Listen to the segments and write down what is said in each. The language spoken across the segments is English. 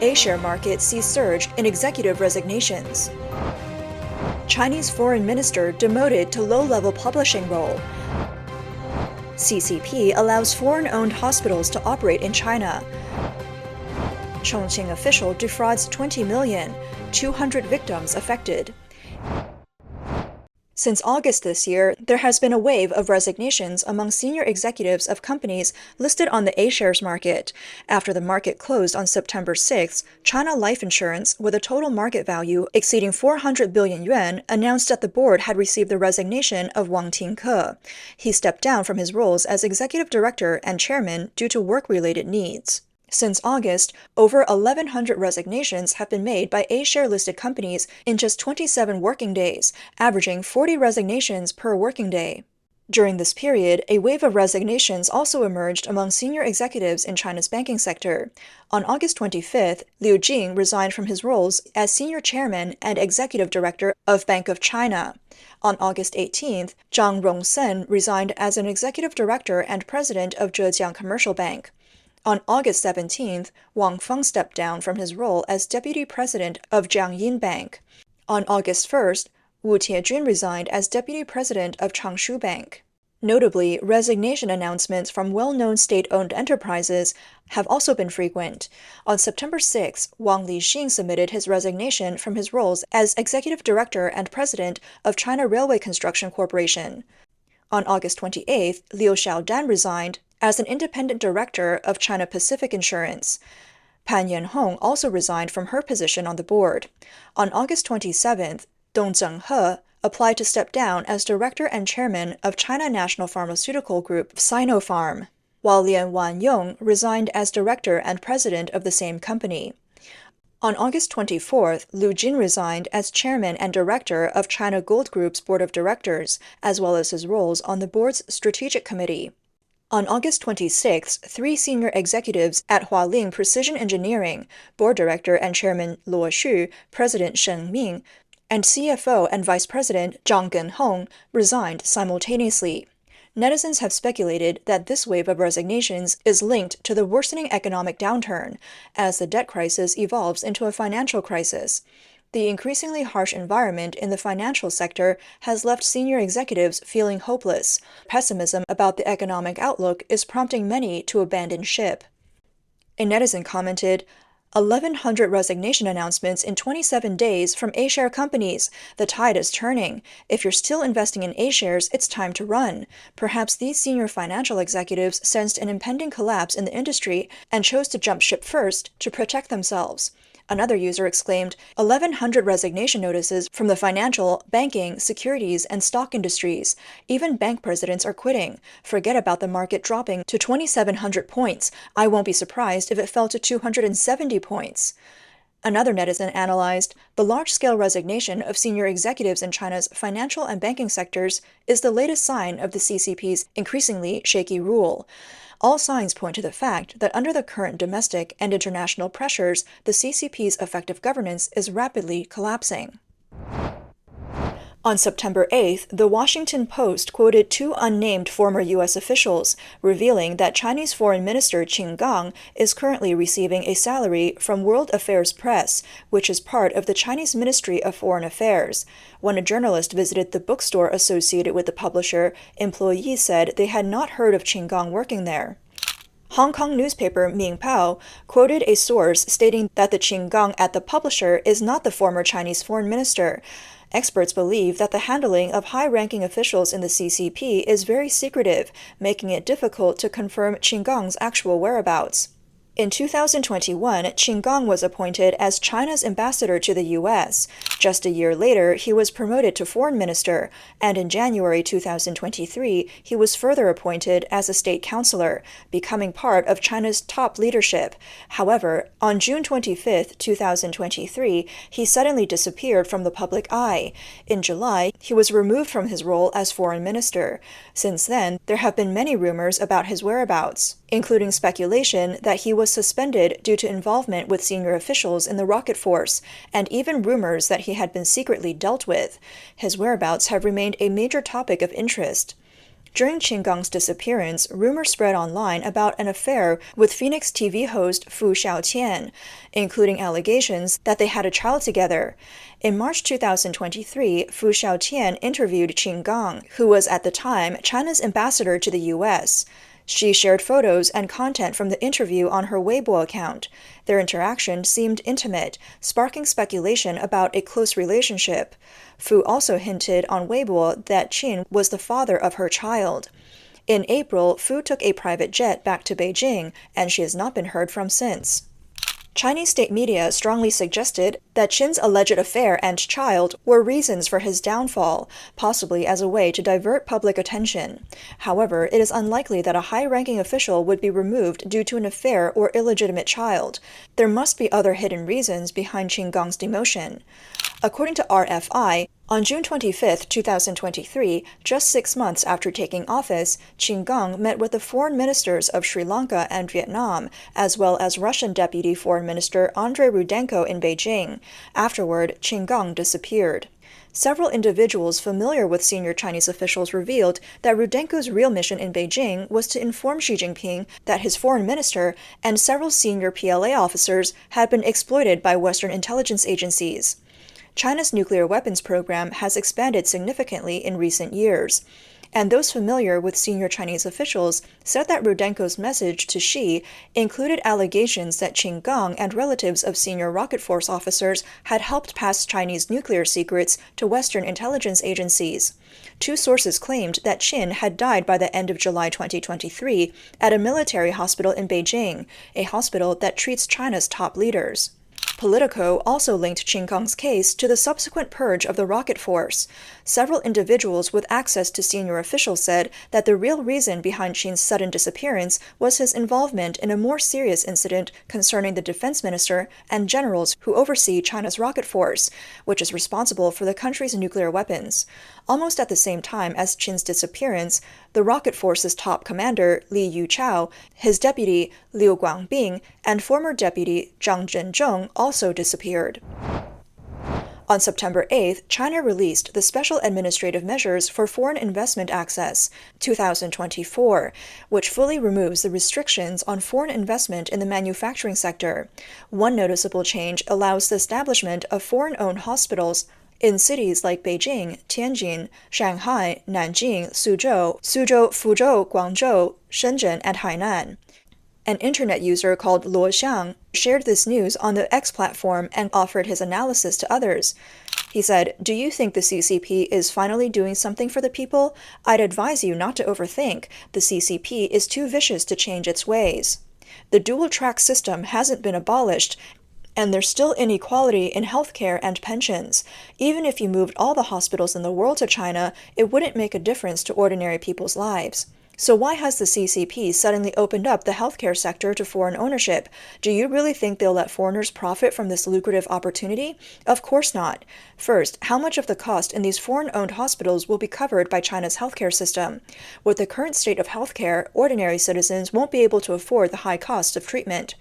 A-share market sees surge in executive resignations. Chinese foreign minister demoted to low-level publishing role. CCP allows foreign-owned hospitals to operate in China. Chongqing official defrauds 20 million, 200 victims affected. Since August this year, there has been a wave of resignations among senior executives of companies listed on the A-shares market. After the market closed on September 6, China Life Insurance, with a total market value exceeding 400 billion yuan, announced that the board had received the resignation of Wang Tingke. He stepped down from his roles as executive director and chairman due to work-related needs. Since August, over 1,100 resignations have been made by A-share-listed companies in just 27 working days, averaging 40 resignations per working day. During this period, a wave of resignations also emerged among senior executives in China's banking sector. On August 25th, Liu Jing resigned from his roles as senior chairman and executive director of Bank of China. On August 18th, Zhang Rongsen resigned as an executive director and president of Zhejiang Commercial Bank. On August 17th, Wang Feng stepped down from his role as deputy president of Jiangyin Bank. On August 1st, Wu Tiejun resigned as deputy president of Changshu Bank. Notably, resignation announcements from well-known state-owned enterprises have also been frequent. On September 6, Wang Lixing submitted his resignation from his roles as executive director and president of China Railway Construction Corporation. On August 28th, Liu Xiaodan resigned as an independent director of China Pacific Insurance. Pan Yanhong also resigned from her position on the board. On August 27th, Dong Zhenghe applied to step down as director and chairman of China National Pharmaceutical Group Sinopharm, while Lian Wanyong resigned as director and president of the same company. On August 24th, Lu Jin resigned as chairman and director of China Gold Group's board of directors, as well as his roles on the board's strategic committee. On August 26, 3 senior executives at Hualing Precision Engineering, board director and chairman Luo Xu, president Shen Ming, and CFO and vice president Zhang Genhong resigned simultaneously. Netizens have speculated that this wave of resignations is linked to the worsening economic downturn, as the debt crisis evolves into a financial crisis. The increasingly harsh environment in the financial sector has left senior executives feeling hopeless. Pessimism about the economic outlook is prompting many to abandon ship. A netizen commented, 1,100 resignation announcements in 27 days from A-share companies. The tide is turning. If you're still investing in A-shares, it's time to run. Perhaps these senior financial executives sensed an impending collapse in the industry and chose to jump ship first to protect themselves. Another user exclaimed, 1,100 resignation notices from the financial, banking, securities, and stock industries. Even bank presidents are quitting. Forget about the market dropping to 2,700 points. I won't be surprised if it fell to 270 points. Another netizen analyzed, the large-scale resignation of senior executives in China's financial and banking sectors is the latest sign of the CCP's increasingly shaky rule. All signs point to the fact that under the current domestic and international pressures, the CCP's effective governance is rapidly collapsing. On September 8th, The Washington Post quoted 2 unnamed former U.S. officials, revealing that Chinese Foreign Minister Qin Gang is currently receiving a salary from World Affairs Press, which is part of the Chinese Ministry of Foreign Affairs. When a journalist visited the bookstore associated with the publisher, employees said they had not heard of Qin Gang working there. Hong Kong newspaper Mingpao quoted a source stating that the Qin Gang at the publisher is not the former Chinese foreign minister. Experts believe that the handling of high-ranking officials in the CCP is very secretive, making it difficult to confirm Qin Gang's actual whereabouts. In 2021, Qin Gang was appointed as China's ambassador to the U.S. Just a year later, he was promoted to foreign minister, and in January 2023, he was further appointed as a state counselor, becoming part of China's top leadership. However, on June 25, 2023, he suddenly disappeared from the public eye. In July, he was removed from his role as foreign minister. Since then, there have been many rumors about his whereabouts, including speculation that he was suspended due to involvement with senior officials in the rocket force, and even rumors that he had been secretly dealt with. His whereabouts have remained a major topic of interest. During Qinggang's disappearance, rumors spread online about an affair with Phoenix TV host Fu Xiaotian, including allegations that they had a child together. In March 2023, Fu Xiaotian interviewed Qinggang, who was at the time China's ambassador to the U.S. She shared photos and content from the interview on her Weibo account. Their interaction seemed intimate, sparking speculation about a close relationship. Fu also hinted on Weibo that Qin was the father of her child. In April, Fu took a private jet back to Beijing, and she has not been heard from since. Chinese state media strongly suggested that Qin's alleged affair and child were reasons for his downfall, possibly as a way to divert public attention. However, it is unlikely that a high-ranking official would be removed due to an affair or illegitimate child. There must be other hidden reasons behind Qinggang's demotion. According to RFI, on June 25, 2023, just 6 months after taking office, Qinggang met with the foreign ministers of Sri Lanka and Vietnam, as well as Russian Deputy Foreign Minister Andrei Rudenko in Beijing. Afterward, Qinggang disappeared. Several individuals familiar with senior Chinese officials revealed that Rudenko's real mission in Beijing was to inform Xi Jinping that his foreign minister and several senior PLA officers had been exploited by Western intelligence agencies. China's nuclear weapons program has expanded significantly in recent years, and those familiar with senior Chinese officials said that Rudenko's message to Xi included allegations that Qinggang and relatives of senior rocket force officers had helped pass Chinese nuclear secrets to Western intelligence agencies. Two sources claimed that Qin had died by the end of July 2023 at a military hospital in Beijing, a hospital that treats China's top leaders. Politico also linked Qinggang's case to the subsequent purge of the rocket force. Several individuals with access to senior officials said that the real reason behind Qin's sudden disappearance was his involvement in a more serious incident concerning the defense minister and generals who oversee China's rocket force, which is responsible for the country's nuclear weapons. Almost at the same time as Qin's disappearance, the rocket force's top commander, Li Yuchao, his deputy, Liu Guangbing, and former deputy Zhang Zhenzhong also disappeared. On September 8th, China released the Special Administrative Measures for Foreign Investment Access 2024, which fully removes the restrictions on foreign investment in the manufacturing sector. One noticeable change allows the establishment of foreign-owned hospitals in cities like Beijing, Tianjin, Shanghai, Nanjing, Suzhou, Fuzhou, Guangzhou, Shenzhen, and Hainan. An internet user called Luo Xiang shared this news on the X platform and offered his analysis to others. He said, "Do you think the CCP is finally doing something for the people? I'd advise you not to overthink. The CCP is too vicious to change its ways. The dual-track system hasn't been abolished, and there's still inequality in healthcare and pensions. Even if you moved all the hospitals in the world to China, it wouldn't make a difference to ordinary people's lives. So why has the CCP suddenly opened up the healthcare sector to foreign ownership? Do you really think they'll let foreigners profit from this lucrative opportunity? Of course not. First, how much of the cost in these foreign-owned hospitals will be covered by China's healthcare system? With the current state of healthcare, ordinary citizens won't be able to afford the high costs of treatment.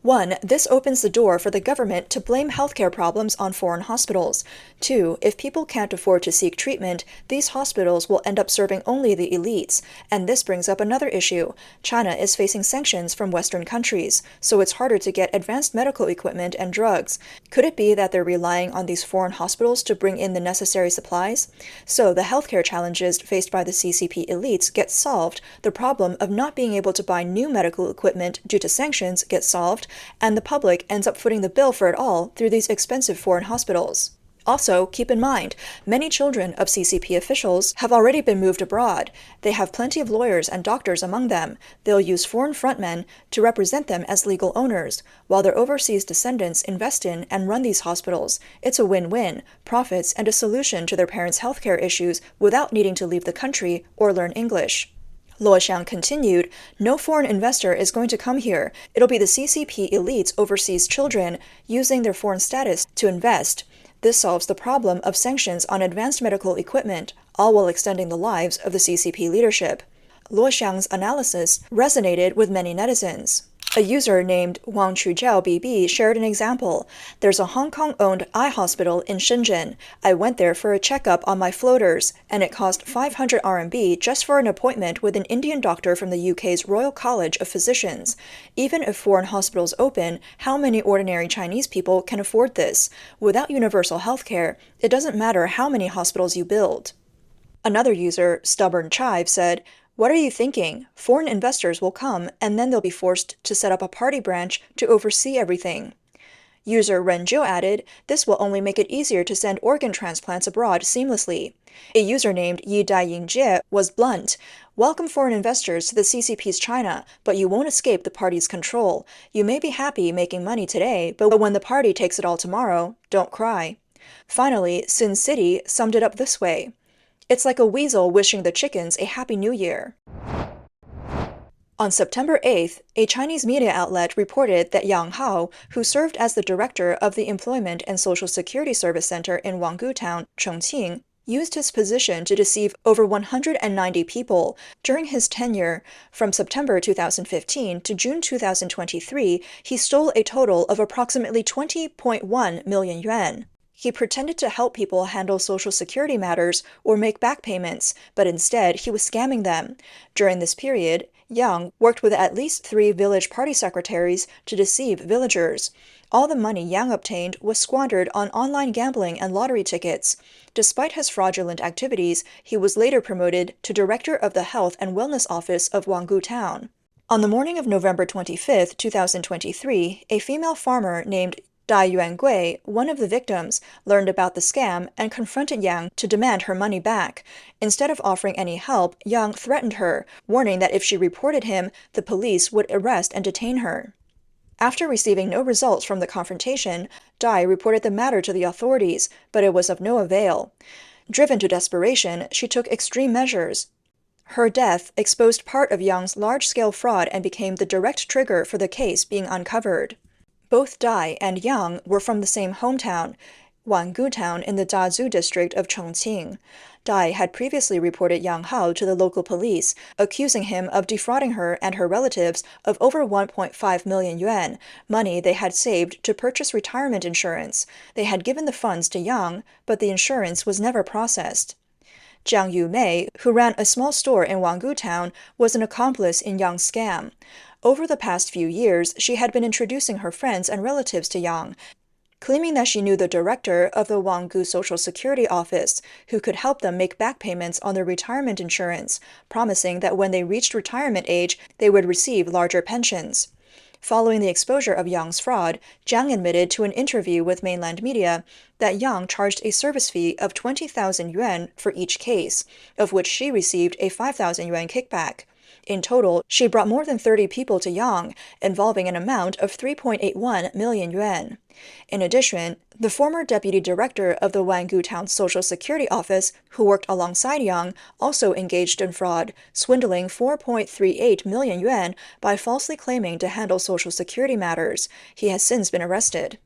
1. This opens the door for the government to blame healthcare problems on foreign hospitals. 2. If people can't afford to seek treatment, these hospitals will end up serving only the elites. And this brings up another issue. China is facing sanctions from Western countries, so it's harder to get advanced medical equipment and drugs. Could it be that they're relying on these foreign hospitals to bring in the necessary supplies? So the healthcare challenges faced by the CCP elites get solved, the problem of not being able to buy new medical equipment due to sanctions gets solved, and the public ends up footing the bill for it all through these expensive foreign hospitals. Also, keep in mind, many children of CCP officials have already been moved abroad. They have plenty of lawyers and doctors among them. They'll use foreign frontmen to represent them as legal owners, while their overseas descendants invest in and run these hospitals. It's a win-win, profits and a solution to their parents' healthcare issues without needing to leave the country or learn English. Luo Xiang continued, "No foreign investor is going to come here. It'll be the CCP elites' overseas children using their foreign status to invest. This solves the problem of sanctions on advanced medical equipment, all while extending the lives of the CCP leadership." Luo Xiang's analysis resonated with many netizens. A user named Wang Chujiao BB shared an example. There's a Hong Kong-owned eye hospital in Shenzhen. I went there for a checkup on my floaters, and it cost 500 RMB just for an appointment with an Indian doctor from the UK's Royal College of Physicians. Even if foreign hospitals open, how many ordinary Chinese people can afford this? Without universal healthcare, it doesn't matter how many hospitals you build. Another user, Stubborn Chive, said, "What are you thinking? Foreign investors will come, and then they'll be forced to set up a party branch to oversee everything." User Renjiu added, "This will only make it easier to send organ transplants abroad seamlessly." A user named Yi Daiyingjie was blunt. "Welcome foreign investors to the CCP's China, but you won't escape the party's control. You may be happy making money today, but when the party takes it all tomorrow, don't cry." Finally, Sin City summed it up this way. "It's like a weasel wishing the chickens a Happy New Year." On September 8th, a Chinese media outlet reported that Yang Hao, who served as the director of the Employment and Social Security Service Center in Wanggu Town, Chongqing, used his position to deceive over 190 people. During his tenure, from September 2015 to June 2023, he stole a total of approximately 20.1 million yuan. He pretended to help people handle Social Security matters or make back payments, but instead he was scamming them. During this period, Yang worked with at least 3 village party secretaries to deceive villagers. All the money Yang obtained was squandered on online gambling and lottery tickets. Despite his fraudulent activities, he was later promoted to Director of the Health and Wellness Office of Wanggu Town. On the morning of November 25, 2023, a female farmer named Dai Yuangui, one of the victims, learned about the scam and confronted Yang to demand her money back. Instead of offering any help, Yang threatened her, warning that if she reported him, the police would arrest and detain her. After receiving no results from the confrontation, Dai reported the matter to the authorities, but it was of no avail. Driven to desperation, she took extreme measures. Her death exposed part of Yang's large-scale fraud and became the direct trigger for the case being uncovered. Both Dai and Yang were from the same hometown, Wanggu Town in the Dazhu district of Chongqing. Dai had previously reported Yang Hao to the local police, accusing him of defrauding her and her relatives of over 1.5 million yuan, money they had saved to purchase retirement insurance. They had given the funds to Yang, but the insurance was never processed. Jiang Yumei, who ran a small store in Wanggu Town, was an accomplice in Yang's scam. Over the past few years, she had been introducing her friends and relatives to Yang, claiming that she knew the director of the Wanggu Social Security Office, who could help them make back payments on their retirement insurance, promising that when they reached retirement age, they would receive larger pensions. Following the exposure of Yang's fraud, Jiang admitted to an interview with mainland media that Yang charged a service fee of 20,000 yuan for each case, of which she received a 5,000 yuan kickback. In total, she brought more than 30 people to Yang, involving an amount of 3.81 million yuan. In addition, the former deputy director of the Wanggu Town Social Security Office, who worked alongside Yang, also engaged in fraud, swindling 4.38 million yuan by falsely claiming to handle Social Security matters. He has since been arrested.